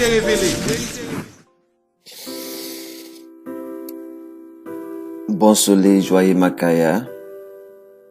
vérité révélée. Bon soleil, joyeux Makaya.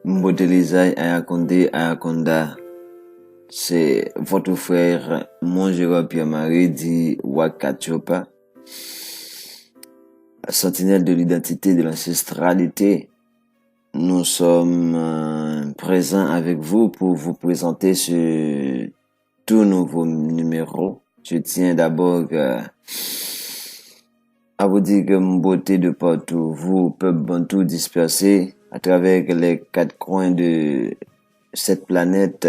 Mbodelizaï Ayakonde Ayakonda. C'est votre frère, mon Jérôme Pierre-Marie, dit Wakatiopa. Sentinelle de l'identité de l'ancestralité. Nous sommes présents avec vous pour vous présenter ce tout nouveau numéro. Je tiens d'abord à vous dire que mon beauté de partout, vous, peuple bantou dispersé à travers les quatre coins de cette planète,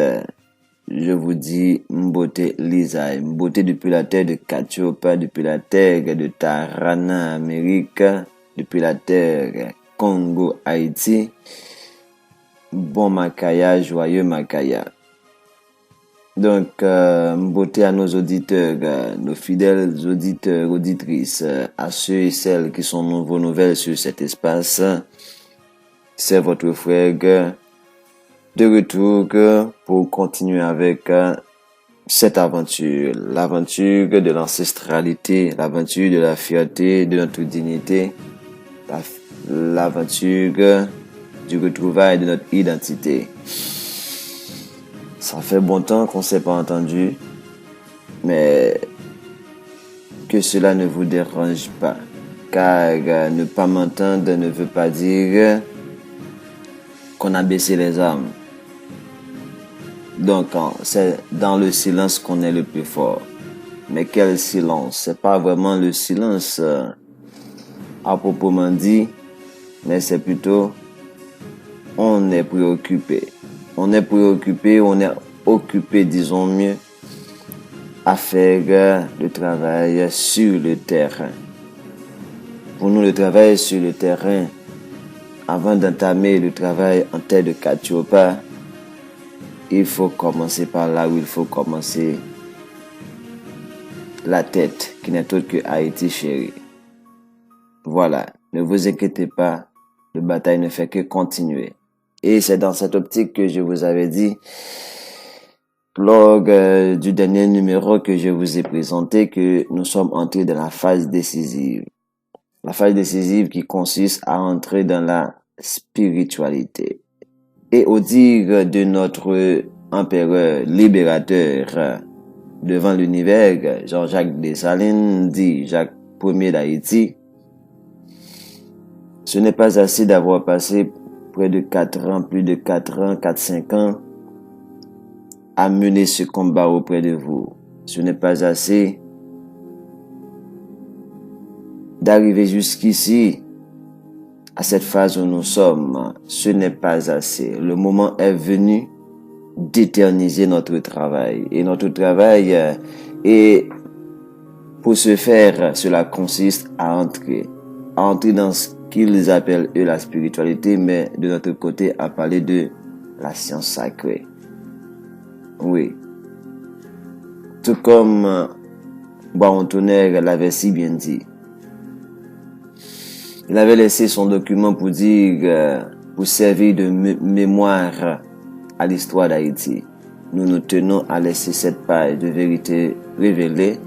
je vous dis Mbote Lisaï, Mbote depuis la terre de Katiopa, depuis la terre de Tarana, Amérique, depuis la terre Congo, Haïti. Bon Makaya, joyeux Makaya. Donc, Mbote à nos auditeurs, nos fidèles auditeurs, auditrices, à ceux et celles qui sont nouveaux nouvelles sur cet espace. C'est votre frère de retour pour continuer avec cette aventure, l'aventure de l'ancestralité, l'aventure de la fierté, de notre dignité, l'aventure du retrouvail de notre identité. Ça fait bon temps qu'on s'est pas entendu, mais que cela ne vous dérange pas, car ne pas m'entendre ne veut pas dire qu'on a baissé les armes. Donc, c'est dans le silence qu'on est le plus fort. Mais quel silence? C'est pas vraiment le silence à proprement dit, mais c'est plutôt on est préoccupé. On est préoccupé, on est occupé, disons mieux, à faire le travail sur le terrain. Pour nous, le travail sur le terrain, avant d'entamer le travail en terre de Katiopa, il faut commencer par là où il faut commencer. La tête, qui n'est autre que Haïti chérie. Voilà, ne vous inquiétez pas, la bataille ne fait que continuer. Et c'est dans cette optique que je vous avais dit, lors du dernier numéro que je vous ai présenté, que nous sommes entrés dans la phase décisive. La phase décisive qui consiste à entrer dans la spiritualité. Et au dire de notre empereur libérateur devant l'univers, Jean-Jacques Dessalines dit Jacques Ier d'Haïti, ce n'est pas assez d'avoir passé près de 4 ans, plus de 4 ans, 4-5 ans, à mener ce combat auprès de vous. Ce n'est pas assez d'arriver jusqu'ici, à cette phase où nous sommes. Ce n'est pas assez. Le moment est venu d'éterniser notre travail. Et notre travail est, pour ce faire, cela consiste à entrer dans ce qu'ils appellent eux la spiritualité, mais de notre côté à parler de la science sacrée. Oui. Tout comme Baron Tonnerre l'avait si bien dit. Il avait laissé son document pour dire, pour servir de mémoire à l'histoire d'Haïti. Nous nous tenons à laisser cette page de vérité révélée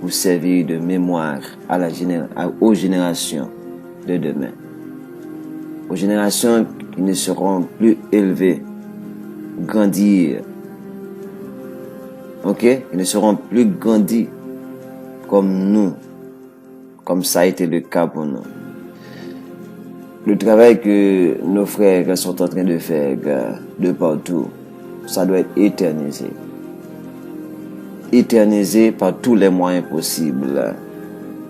pour servir de mémoire aux générations de demain. Aux générations qui ne seront plus élevées, grandir. Ok? Ils ne seront plus grandis comme nous, comme ça a été le cas pour nous. Le travail que nos frères sont en train de faire de partout, ça doit être éternisé. Éternisé par tous les moyens possibles.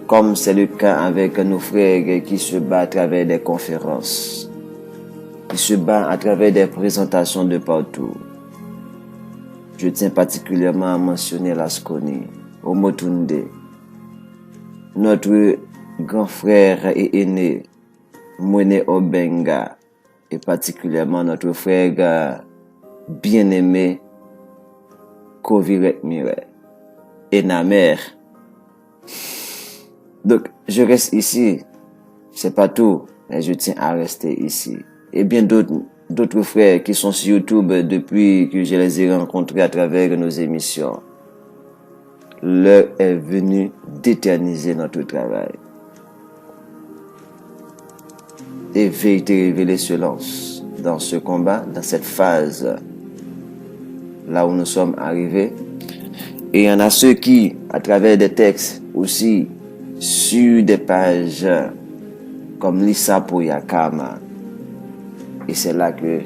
Comme c'est le cas avec nos frères qui se battent à travers des conférences, qui se battent à travers des présentations de partout. Je tiens particulièrement à mentionner Lasconi, Omotunde, notre grand frère et aîné, Mwene Obenga, et particulièrement notre frère bien-aimé, Kovirek Mire, et Namer. Donc, je reste ici. C'est pas tout, mais je tiens à rester ici. Et bien d'autres frères qui sont sur YouTube depuis que je les ai rencontrés à travers nos émissions. l'heure est venue d'éterniser notre travail. Des vérités révélées se lancent dans ce combat, dans cette phase, là où nous sommes arrivés. Et il y en a ceux qui, à travers des textes aussi, sur des pages comme Lisa Poyakama, et c'est là que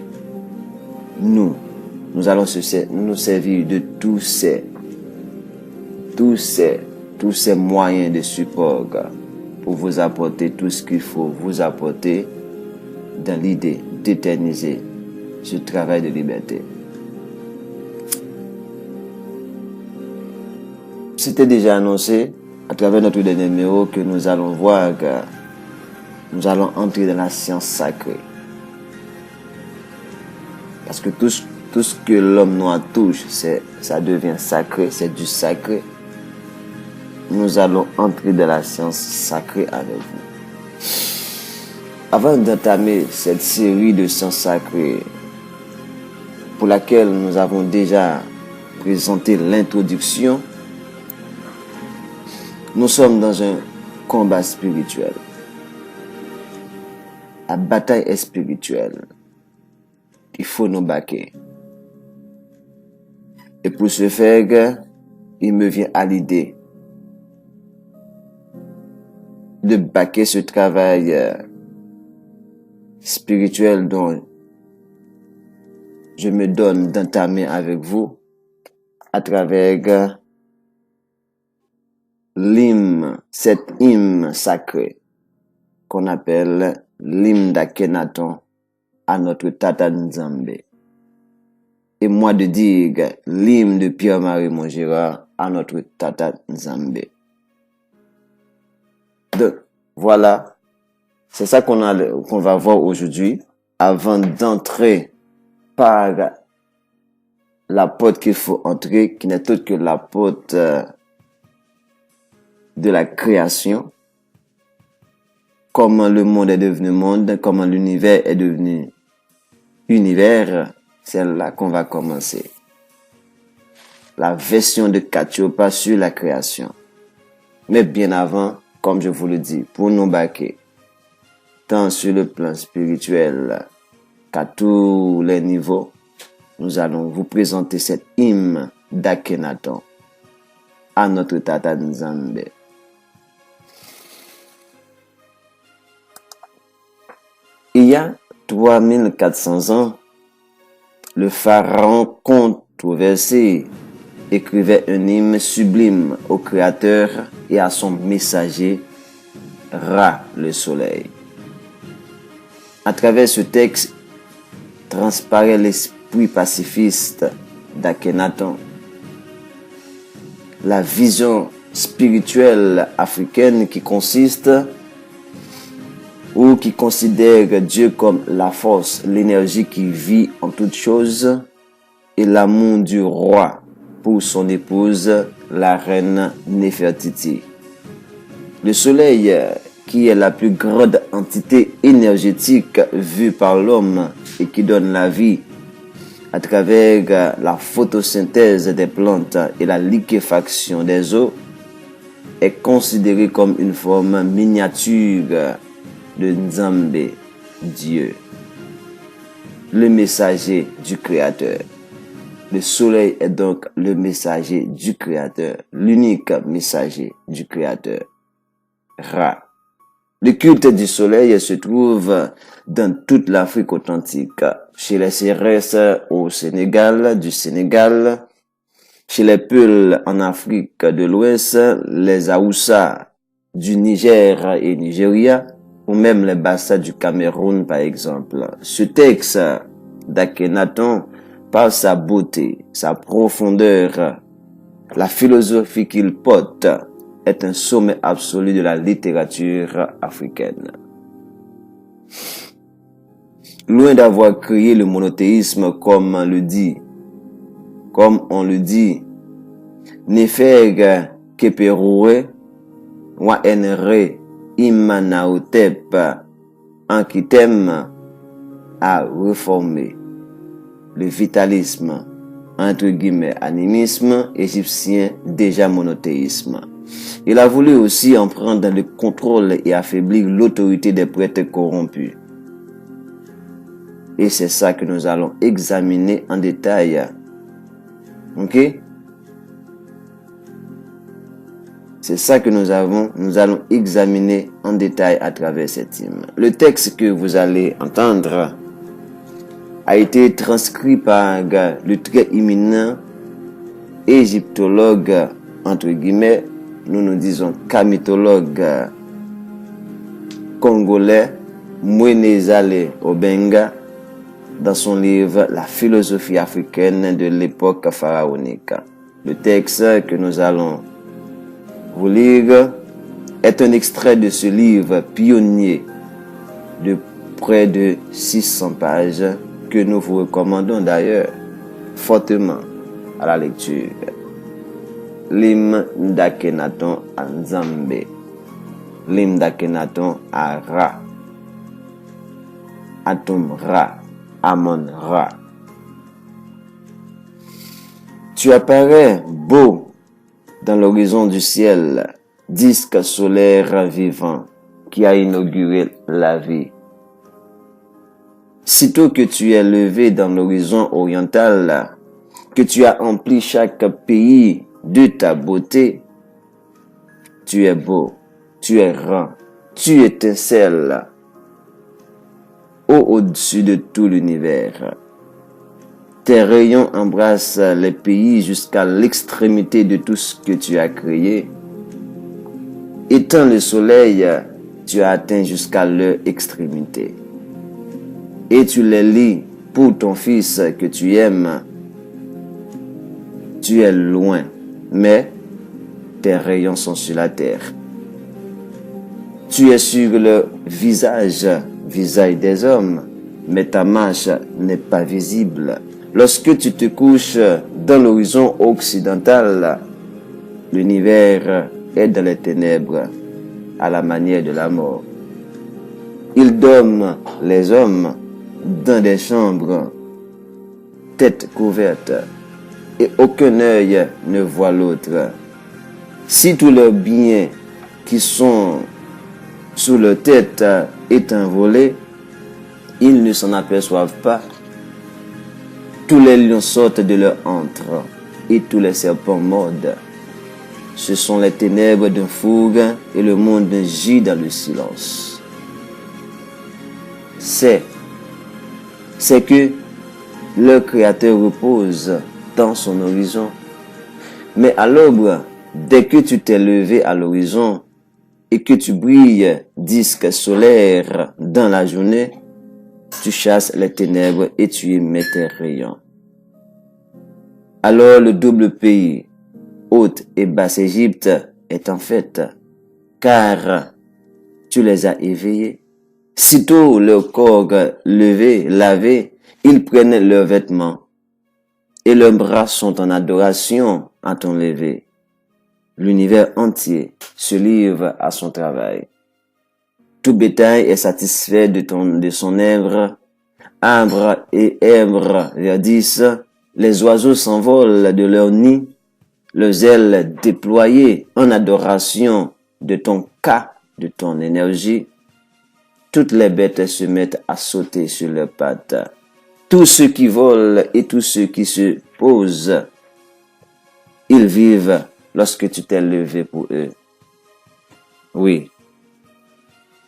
nous allons nous servir de tous ces moyens de support pour vous apporter tout ce qu'il faut vous apporter dans l'idée d'éterniser ce travail de liberté. C'était déjà annoncé à travers notre dernier numéro que nous allons voir que nous allons entrer dans la science sacrée. Parce que tout ce que l'homme noir touche, ça devient sacré, c'est du sacré. Nous allons entrer dans la science sacrée avec vous. Avant d'entamer cette série de sciences sacrées, pour laquelle nous avons déjà présenté l'introduction, nous sommes dans un combat spirituel. La bataille est spirituelle. Il faut nous baquer. Et pour ce faire, il me vient à l'idée de baquer ce travail spirituel dont je me donne d'entamer avec vous à travers l'hymne, cet hymne sacré qu'on appelle l'hymne d'Akhenaton à notre Tata Nzambe. Et moi de dire l'hymne de Pierre-Marie Montgérard à notre Tata Nzambe. Donc, voilà. C'est ça qu'on va voir aujourd'hui avant d'entrer par la porte qu'il faut entrer, qui n'est autre que la porte de la création. Comment le monde est devenu monde, comment l'univers est devenu univers, c'est là qu'on va commencer. La version de Katiopa sur la création. Mais bien avant, comme je vous le dis, pour nous baquer, tant sur le plan spirituel qu'à tous les niveaux, nous allons vous présenter cet hymne d'Akhenaton à notre Tata Nzambe. Il y a 3400 ans, le pharaon controversé écrivait un hymne sublime au Créateur et à son messager, Ra, le soleil. À travers ce texte, transparaît l'esprit pacifiste d'Akhenaton, la vision spirituelle africaine qui consiste ou qui considère Dieu comme la force, l'énergie qui vit en toutes choses et l'amour du roi pour son épouse, la reine Néfertiti. Le soleil, qui est la plus grande entité énergétique vue par l'homme et qui donne la vie à travers la photosynthèse des plantes et la liquéfaction des eaux, est considéré comme une forme miniature de Nzambe, Dieu, le messager du Créateur. Le soleil est donc le messager du Créateur, l'unique messager du Créateur. Ra. Le culte du soleil se trouve dans toute l'Afrique authentique, chez les Sérères au Sénégal, chez les Peuls en Afrique de l'Ouest, les Haoussa du Niger et Nigeria, ou même les Bassa du Cameroun par exemple. Ce texte d'Akhenaton, par sa beauté, sa profondeur, la philosophie qu'il porte, est un sommet absolu de la littérature africaine. Loin d'avoir créé le monothéisme comme on le dit, Nefer Keperoue, Waenre Imanaotep, Ankitem a réformé le vitalisme entre guillemets, animisme, égyptien, déjà monothéisme. Il a voulu aussi en prendre le contrôle et affaiblir l'autorité des prêtres corrompus. Et c'est ça que nous allons examiner en détail. Ok? C'est ça que nous allons examiner en détail à travers cette hymne. Le texte que vous allez entendre a été transcrit par le très éminent égyptologue, entre guillemets, nous disons kamitologue congolais, Mwenezale Obenga, dans son livre La philosophie africaine de l'époque pharaonique. Le texte que nous allons vous lire est un extrait de ce livre pionnier de près de 600 pages que nous vous recommandons d'ailleurs fortement à la lecture. L'hymne d'Akhenaton à Nzambe, l'hymne d'Akhenaton à Ra, Atum Ra, Amon Ra. Tu apparais beau dans l'horizon du ciel, disque solaire vivant qui a inauguré la vie. Sitôt que tu es levé dans l'horizon oriental, que tu as empli chaque pays de ta beauté, tu es beau, tu es rang, tu étincelles au-dessus de tout l'univers. Tes rayons embrassent les pays jusqu'à l'extrémité de tout ce que tu as créé. Étant le soleil, tu as atteint jusqu'à leur extrémité. Et tu les lis pour ton fils que tu aimes. Tu es loin, mais tes rayons sont sur la terre. Tu es sur le visage des hommes, mais ta marche n'est pas visible. Lorsque tu te couches dans l'horizon occidental, l'univers est dans les ténèbres, à la manière de la mort. Il dorment les hommes dans des chambres, tête couverte, et aucun œil ne voit l'autre. Si tous leurs biens qui sont sous leur tête est envolé, ils ne s'en aperçoivent pas. Tous les lions sortent de leur antre et tous les serpents mordent. Ce sont les ténèbres d'un four et le monde gît dans le silence. C'est que leur Créateur repose dans son horizon. Mais à l'aube, dès que tu t'es levé à l'horizon et que tu brilles, disque solaire, dans la journée, tu chasses les ténèbres et tu émets tes rayons. Alors le double pays, Haute et Basse Égypte, est en fête, car tu les as éveillés. Sitôt leur corps levé, lavé, ils prennent leurs vêtements et leurs bras sont en adoration à ton lever. L'univers entier se livre à son travail. Tout bétail est satisfait de son œuvre. Arbres et herbes verdissent. Les oiseaux s'envolent de leur nid. Leurs ailes déployées en adoration de ton cas, de ton énergie. Toutes les bêtes se mettent à sauter sur leurs pattes. Tous ceux qui volent et tous ceux qui se posent, ils vivent lorsque tu t'es levé pour eux. Oui.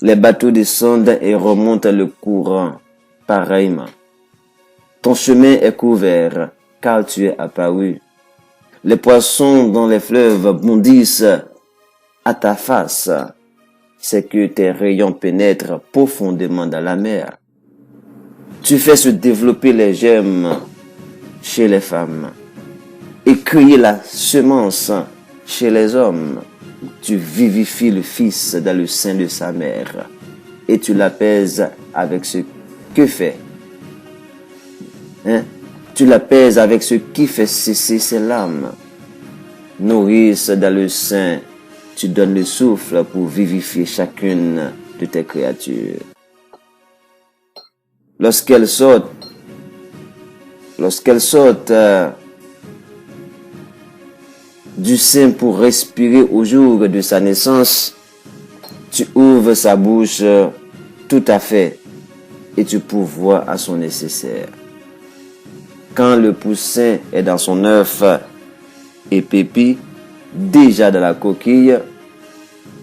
Les bateaux descendent et remontent le courant, pareillement. Ton chemin est couvert, car tu es apparu. Les poissons dans les fleuves bondissent à ta face. C'est que tes rayons pénètrent profondément dans la mer. Tu fais se développer les gemmes chez les femmes et crier la semence chez les hommes. Tu vivifies le fils dans le sein de sa mère et tu l'apaises avec ce que fait. Tu l'apaises avec ce qui fait cesser ses larmes. Nourrice dans le sein, tu donnes le souffle pour vivifier chacune de tes créatures. Lorsqu'elles sortent du sein pour respirer au jour de sa naissance, tu ouvres sa bouche tout à fait et tu pourvois à son nécessaire. Quand le poussin est dans son œuf et pépi, déjà dans la coquille,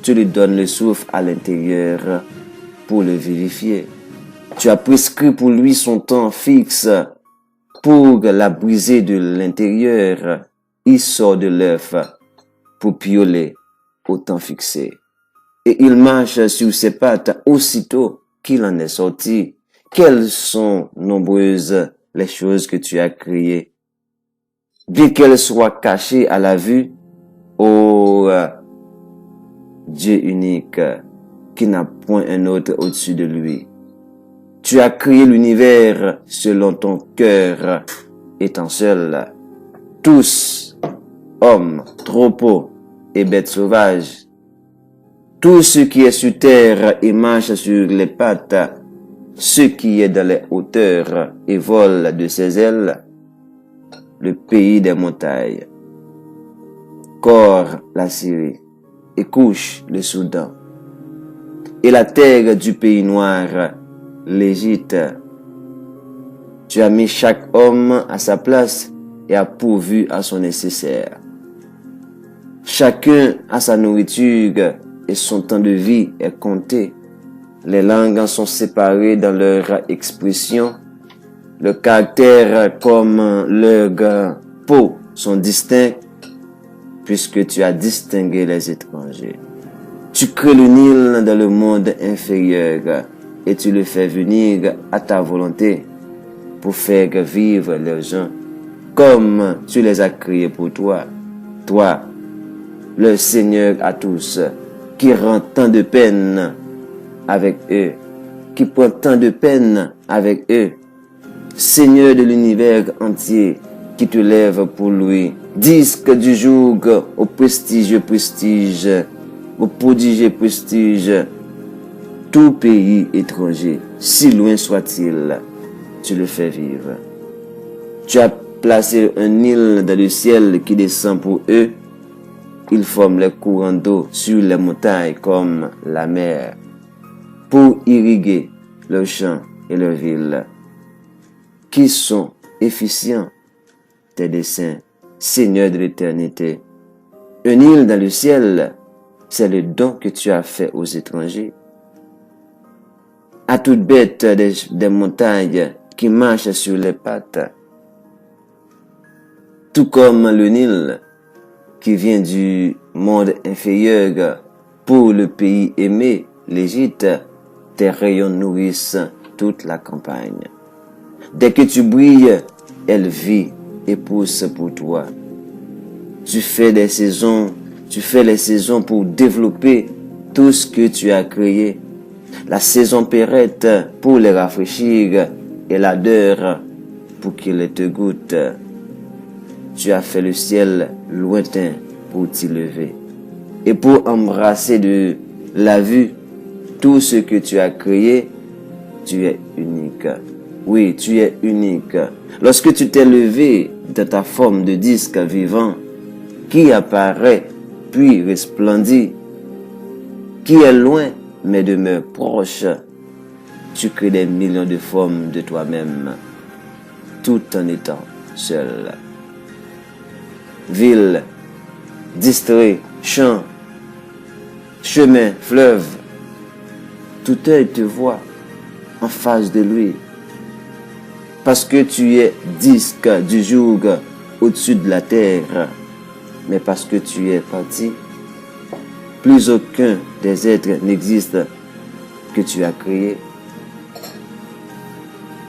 tu lui donnes le souffle à l'intérieur pour le vivifier. Tu as prescrit pour lui son temps fixe pour la briser de l'intérieur. Il sort de l'œuf pour pioler au temps fixé. Et il marche sur ses pattes aussitôt qu'il en est sorti. Quelles sont nombreuses les choses que tu as créées. Bien qu'elles soient cachées à la vue, ô Dieu unique, qui n'a point un autre au-dessus de lui. Tu as créé l'univers selon ton cœur, étant seul. Tous, hommes, troupeaux et bêtes sauvages, tout ce qui est sur terre et marche sur les pattes, ce qui est dans les hauteurs et vole de ses ailes, le pays des montagnes, Corps, la Syrie, et Couche, le Soudan, et la terre du pays noir, l'Égypte. Tu as mis chaque homme à sa place et a pourvu à son nécessaire. Chacun a sa nourriture et son temps de vie est compté. Les langues sont séparées dans leur expression. Le caractère comme leur peau sont distincts puisque tu as distingué les étrangers. Tu crées le Nil dans le monde inférieur et tu le fais venir à ta volonté pour faire vivre les gens comme tu les as créés pour toi. Toi, le Seigneur à tous, qui rend tant de peine avec eux, qui prend tant de peine avec eux, Seigneur de l'univers entier, qui te lève pour lui, disque du joug au prestigieux prestige, au prodigieux prestige, tout pays étranger, si loin soit-il, tu le fais vivre. Tu as placé un île dans le ciel qui descend pour eux. Ils forment les courants d'eau sur les montagnes comme la mer pour irriguer leurs champs et leurs villes. Qui sont efficients tes desseins, Seigneur de l'éternité. Un île dans le ciel, c'est le don que tu as fait aux étrangers. À toute bête des montagnes qui marchent sur les pattes. Tout comme le Nil qui vient du monde inférieur pour le pays aimé, l'Égypte, tes rayons nourrissent toute la campagne. Dès que tu brilles, elle vit et pousse pour toi. Tu fais les saisons pour développer tout ce que tu as créé. La saison perrette pour les rafraîchir et l'ardeur pour qu'ils te goûtent. Tu as fait le ciel lointain pour t'y lever et pour embrasser de la vue tout ce que tu as créé. Tu es unique. Oui, tu es unique. Lorsque tu t'es levé dans ta forme de disque vivant qui apparaît puis resplendit, qui est loin mais demeure proche, tu crées des millions de formes de toi-même tout en étant seul. Ville, district, champ, chemin, fleuve, tout œil te voit en face de lui. Parce que tu es disque du joug au-dessus de la terre, mais parce que tu es parti, plus aucun des êtres n'existe que tu as créé.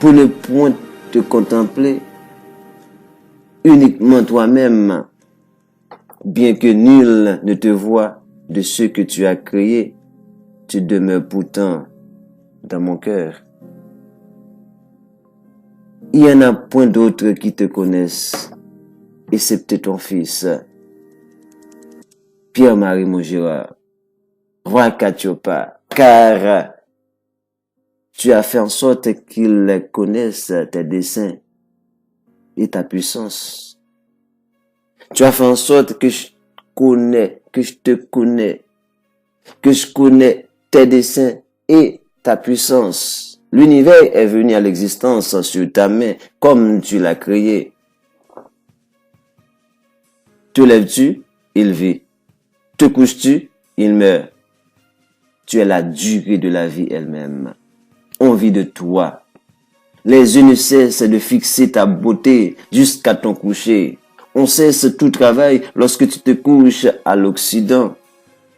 Pour ne point te contempler, uniquement toi-même, bien que nul ne te voie de ce que tu as créé, tu demeures pourtant dans mon cœur. Il n'y en a point d'autres qui te connaissent, excepté ton fils, Pierre-Marie Maugira, Roi Katiopa, car tu as fait en sorte qu'ils connaissent tes desseins et ta puissance. Tu as fait en sorte que connais, que je te connais, que je connais tes desseins et ta puissance. L'univers est venu à l'existence sur ta main, comme tu l'as créé. Te lèves-tu, il vit. Te couches-tu, il meurt. Tu es la durée de la vie elle-même. On vit de toi. Les yeux ne cessent de fixer ta beauté jusqu'à ton coucher. On cesse tout travail lorsque tu te couches à l'Occident.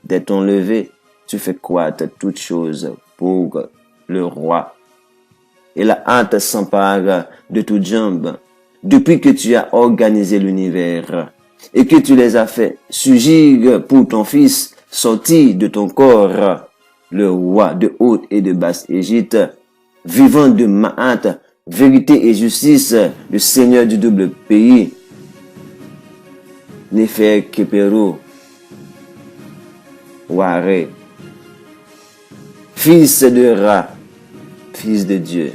Dès ton lever, tu fais croître toutes choses pour le roi. Et la hâte s'empare de toutes jambes. Depuis que tu as organisé l'univers et que tu les as fait surgir pour ton fils, sorti de ton corps, le roi de haute et de basse Égypte, vivant de Ma'at, vérité et justice, le Seigneur du double pays, Nefer Kepero, Waré, fils de Ra, fils de Dieu,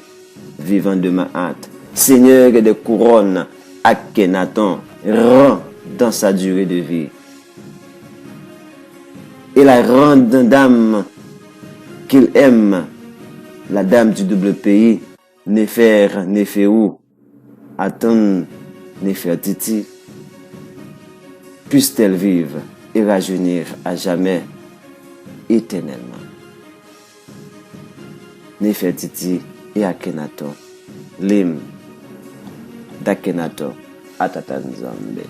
vivant de Ma'at, Seigneur des couronnes, Akhenaton, rend dans sa durée de vie. Et la grande dame qu'il aime, la dame du double pays, Néféou, Aton, Néfertiti, puisse-t-elle vivre et rajeunir à jamais, éternellement. Néfertiti et Akhenaton, Lim, d'Akhenaton, Atatanzambe.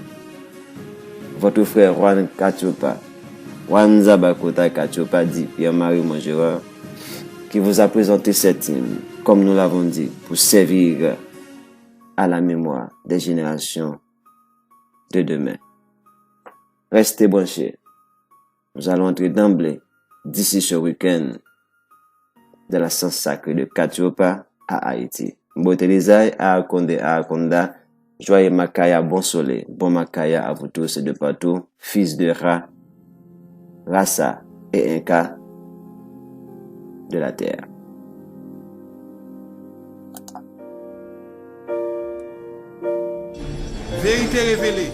Votre frère Juan Kachopa, Juan Zabakota Kachopa dit Pierre-Marie Mongeron, qui vous a présenté cette hymne, comme nous l'avons dit, pour servir à la mémoire des générations de demain. Restez branchés. Nous allons entrer d'emblée, d'ici ce week-end, de la science sacrée de Kachopa à Haïti. Mbotelizaï à Akonda, joyeux Makaya, bon soleil, bon Makaya à vous tous et de partout, fils de Ra, Rasa et Inca de la terre. Vérité révélée.